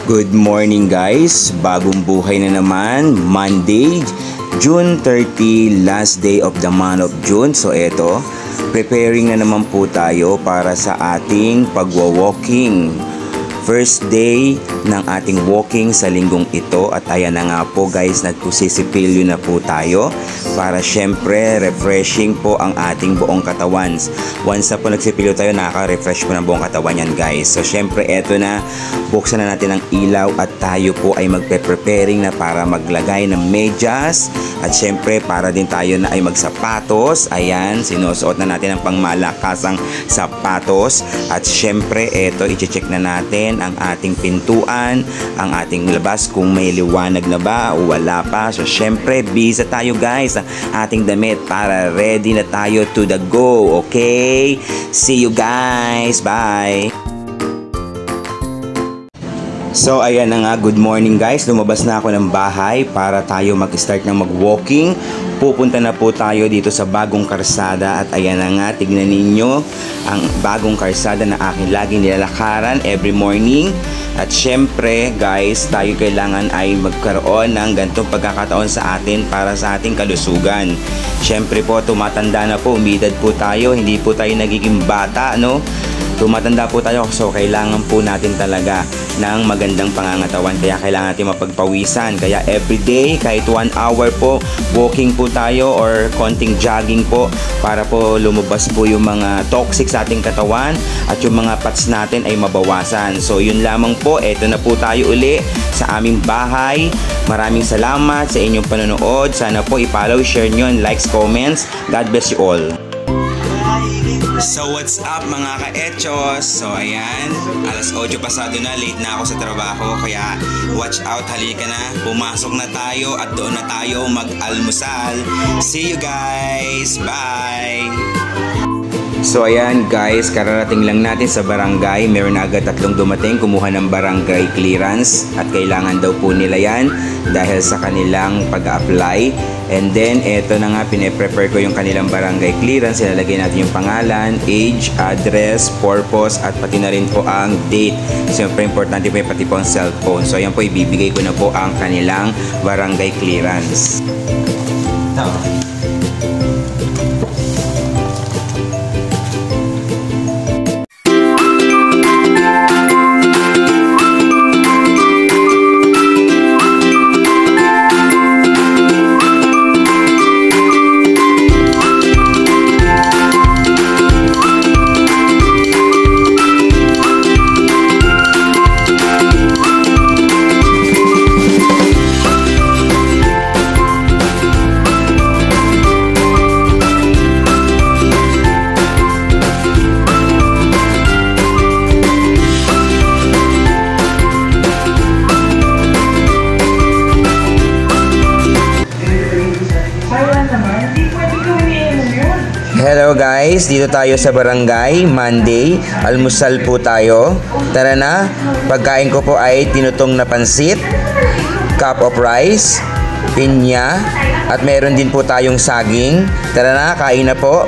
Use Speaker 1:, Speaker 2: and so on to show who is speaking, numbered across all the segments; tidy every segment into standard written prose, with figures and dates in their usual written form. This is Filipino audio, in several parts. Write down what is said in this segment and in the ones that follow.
Speaker 1: Good morning guys, bagong buhay na naman, Monday, June 30, last day of the month of June. So eto, preparing na naman po tayo para sa ating pagwa-walking. First day ng ating walking sa linggong ito at ayan na nga po guys, nagkusisipilyo na po tayo para syempre refreshing po ang ating buong katawan. Once na po nagsipilyo tayo, nakaka-refresh po ng buong katawan yan guys. So syempre eto na, buksan na natin ang ilaw at tayo po ay magpe-preparing na para maglagay ng medyas at syempre para din tayo na ay magsapatos. Ayan, sinusuot na natin ang pangmalakasang sapatos at syempre eto, i-check na natin ang ating pintuan, ang ating labas kung may liwanag na ba o wala pa. So syempre bisa tayo guys sa ating damit para ready na tayo to the go. Okay, see you guys, bye. So ayan na nga, good morning guys, lumabas na ako ng bahay para tayo mag-start ng mag-walking. Pupunta na po tayo dito sa bagong karsada at ayan na nga, tignan ninyo ang bagong karsada na aking laging nilalakaran every morning. At syempre guys, tayo kailangan ay magkaroon ng ganitong pagkakataon sa atin para sa ating kalusugan. Syempre po, tumatanda na po, umidad po tayo, hindi po tayo nagiging bata, no? Tumatanda po tayo, so kailangan po natin talaga ng magandang pangangatawan, kaya kailangan natin mapagpawisan. Kaya everyday, kahit 1 hour po, walking po tayo or konting jogging po para po lumabas po yung mga toxic sa ating katawan at yung mga fats natin ay mabawasan. So yun lamang po, eto na po tayo uli sa aming bahay. Maraming salamat sa inyong panonood. Sana po i-follow, share nyo, and likes, comments. God bless you all. So what's up mga ka-echos? So ayan, alas 8 pasado na, late na ako sa trabaho, kaya watch out, halika na, pumasok na tayo at doon na tayo mag-almusal. See you guys, bye! So ayan guys, kararating lang natin sa barangay. Meron na agad 3 dumating, kumuha ng barangay clearance at kailangan daw po nila yan dahil sa kanilang pag-apply. And then eto na nga, pine-prepare ko yung kanilang barangay clearance. Ilalagay natin yung pangalan, age, address, purpose at pati na rin po ang date. Siyempre importante po yung pati po ang cellphone. So ayan po, ibibigay ko na po ang kanilang barangay clearance. Hello guys, dito tayo sa barangay, Monday, almusal po tayo. Tara na, pagkain ko po ay tinutong na pansit, cup of rice, pinya, at meron din po tayong saging. Tara na, kain na po.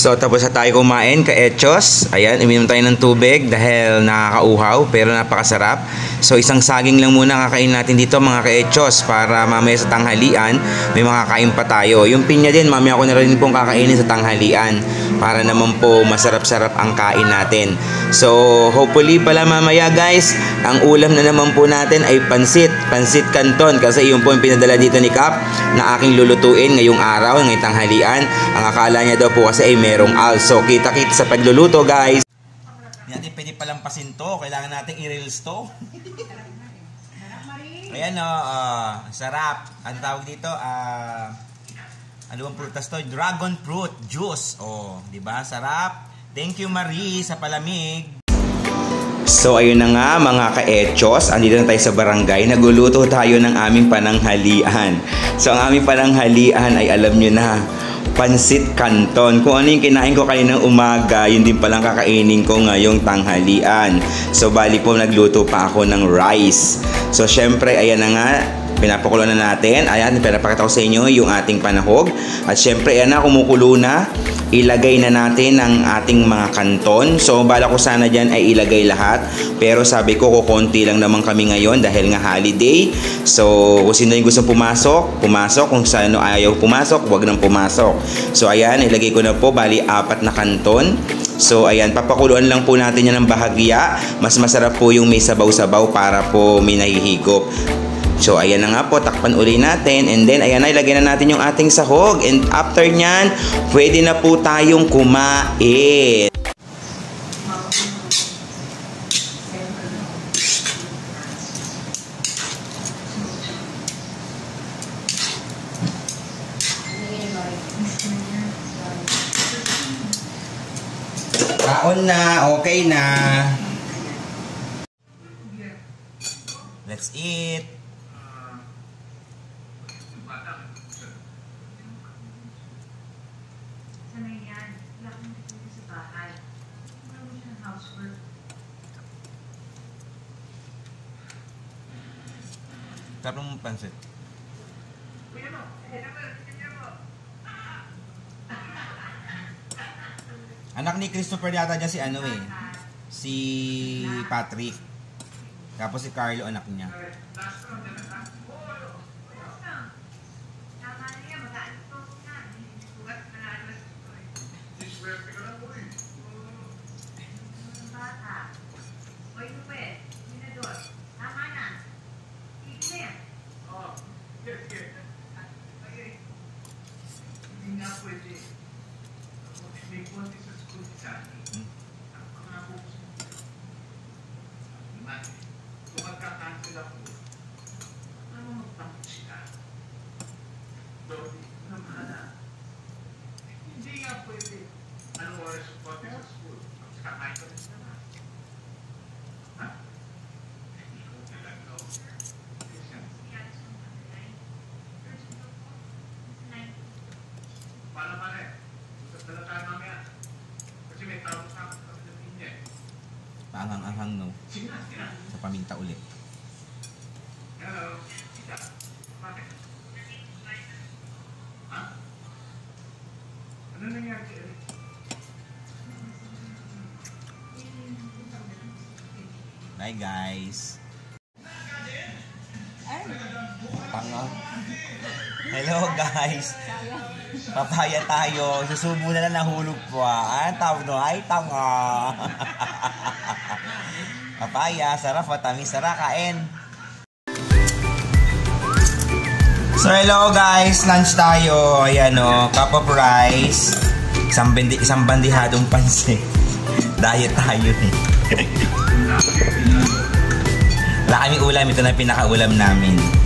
Speaker 1: So tapos na tayo kumain, ka-echos. Ayan, uminom tayo ng tubig dahil nakakauhaw pero napakasarap. So isang saging lang muna kakain natin dito mga ka-echos para mamaya sa tanghalian may makakain pa tayo. Yung pinya din, mamaya ako na rin pong kakainin sa tanghalian para naman po masarap-sarap ang kain natin. So hopefully pala mamaya guys, ang ulam na naman po natin ay pansit canton, kasi yun po yung pinadala dito ni Cap na aking lulutuin ngayong araw, ngayong tanghalian. Ang akala niya daw po kasi ay merong also. Kita-kita sa pagluluto guys. Hindi natin pwede palampasin to, kailangan natin i-reels to. Ayan o, sarap. Ang tawag dito, ano bang prutas to? Dragon fruit juice. Oh, di ba? Sarap. Thank you Marie sa palamig. So ayun na nga mga ka-echos, andito na tayo sa barangay, nagluluto tayo ng aming pananghalian. So ang aming pananghalian ay alam nyo na, pansit canton. Kung ano yung kinain ko kaninang umaga, yun din palang kakainin ko ngayong tanghalian. So bali po nagluto pa ako ng rice. So syempre ayan na nga, pinapakulo na natin. Ayan, pinapakita ko sa inyo yung ating panahog. At syempre ayan na, kumukulo na. Ilagay na natin ang ating mga kanton. So, bala ko sana dyan ay ilagay lahat. Pero sabi ko, kukunti lang naman kami ngayon dahil nga holiday. So, kung sino yung gusto pumasok, pumasok. Kung sino ayaw pumasok, huwag nang pumasok. So, ayan, ilagay ko na po, bali 4 na kanton. So, ayan, papakuluan lang po natin yan ng bahagya. Mas masarap po yung may sabaw-sabaw para po may nahihigop. So, ayan na nga po, takpan uli natin. And then, ayan na, ilagay na natin yung ating sahog. And after nyan, pwede na po tayong kumain. Kaon na, okay na. Let's eat. Sarap ng pansit. Anak ni Christopher yata dyan si ano eh. Si Patrick. Tapos si Carlo anak niya. Paanghang-anghang no. Sa paminta ulit. Hello. Bakit? Ha? Ano nangyari? Bye guys. Tanga. Hello guys. Papaya tayo. Susubo na lang nahulog po. Tawag no. Ay tanga. Papaya, sarap, matamis, sarap, kain. So hello guys, lunch tayo. Ayan o, cup of rice. Isang bandihadong pansit. Diet tayo eh. Wala kaming ulam, ito na pinakaulam namin.